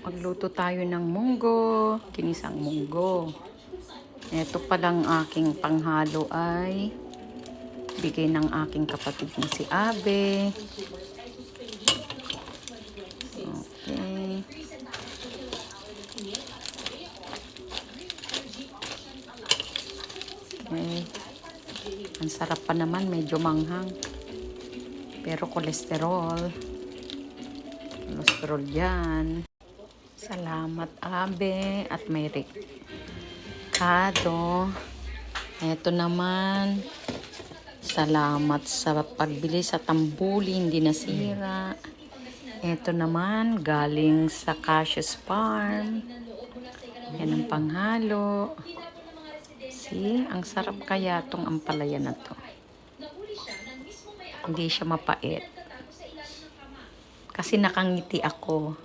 Magluto tayo ng munggo, ginisang munggo. Ito palang aking panghalo ay bigay ng aking kapatid na si Abe. Okay. Okay. Ang sarap pa naman, medyo manghang. Pero kolesterol. Kolesterol yan. Salamat, Abe. At may Ricardo. Ito naman. Salamat sa pagbili sa tambuli, hindi nasira. Ito naman, galing sa Cassius Farm. Yan ang panghalo. See, ang sarap kaya tong ampalaya na to. Hindi siya mapait. Kasi nakangiti ako.